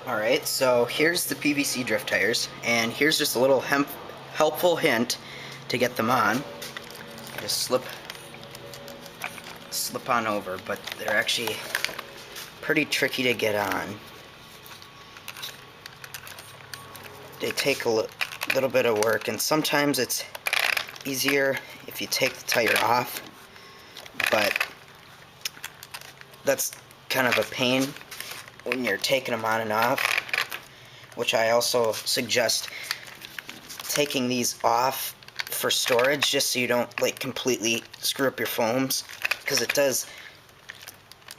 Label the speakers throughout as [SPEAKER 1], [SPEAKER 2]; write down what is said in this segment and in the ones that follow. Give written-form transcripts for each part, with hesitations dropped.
[SPEAKER 1] Alright, so here's the PVC drift tires, and here's just a little helpful hint to get them on. Just slip on over, but they're actually pretty tricky to get on. They take a little bit of work, and sometimes it's easier if you take the tire off, but that's kind of a pain when you're taking them on and off, which I also suggest taking these off for storage, just so you don't like completely screw up your foams, because it does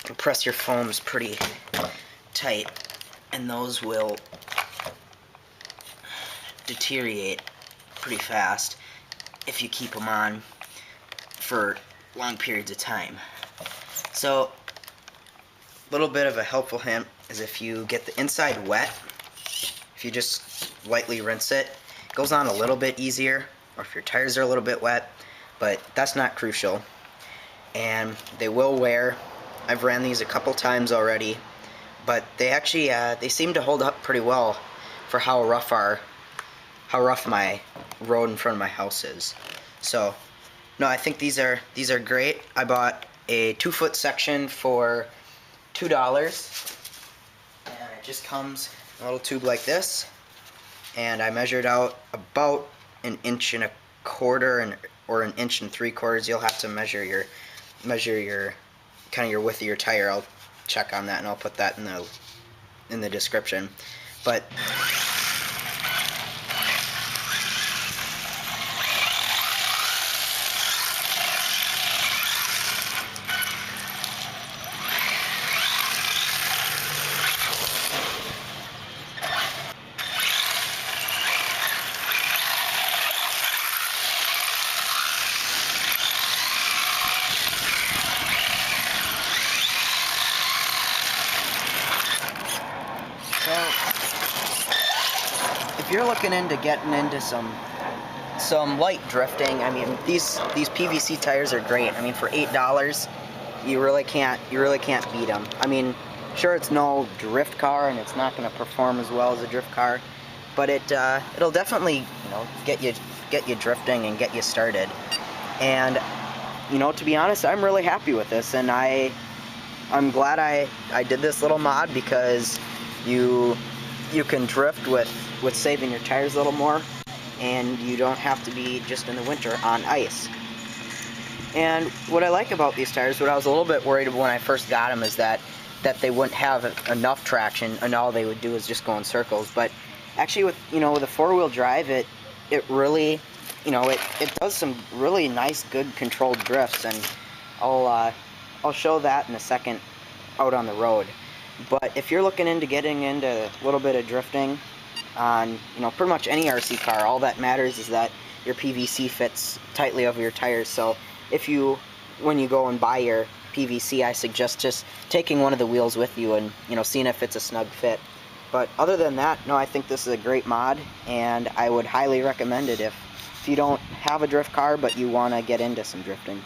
[SPEAKER 1] compress your foams pretty tight, and those will deteriorate pretty fast if you keep them on for long periods of time. So a little bit of a helpful hint is if you get the inside wet, if you just lightly rinse it, it goes on a little bit easier, or if your tires are a little bit wet, but that's not crucial. And they will wear. I've ran these a couple times already, but they actually they seem to hold up pretty well for how rough my road in front of my house is. So no, I think these are great. I bought a 2-foot section for $2, and it just comes in a little tube like this, and I measured out about 1.25 inches or 1 3/4 inches. You'll have to measure your kind of your width of your tire. I'll check on that, and I'll put that in the description. But if you're looking into getting into some light drifting, I mean, these PVC tires are great. I mean, for $8, you really can't beat them. I mean, sure, it's no drift car, and it's not going to perform as well as a drift car, but it'll definitely, you know, get you drifting and get you started. And you know, to be honest, I'm really happy with this, and I'm glad I did this little mod, because you can drift with saving your tires a little more, and you don't have to be just in the winter on ice. And what I like about these tires, what I was a little bit worried about when I first got them, is that they wouldn't have enough traction, and all they would do is just go in circles. But actually, with a 4-wheel drive, it really, it does some really nice, good controlled drifts, and I'll show that in a second out on the road. But if you're looking into getting into a little bit of drifting on, pretty much any RC car, all that matters is that your PVC fits tightly over your tires. So when you go and buy your PVC, I suggest just taking one of the wheels with you and, seeing if it's a snug fit. But other than that, no, I think this is a great mod, and I would highly recommend it if you don't have a drift car but you want to get into some drifting.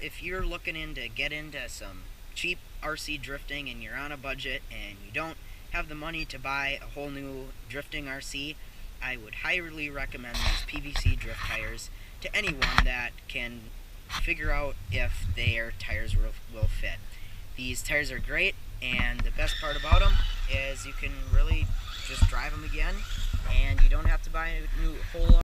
[SPEAKER 1] If you're looking to get into some cheap RC drifting, and you're on a budget and you don't have the money to buy a whole new drifting RC, I would highly recommend these PVC drift tires to anyone that can figure out if their tires will fit. These tires are great, and the best part about them is you can really just drive them again, and you don't have to buy a new whole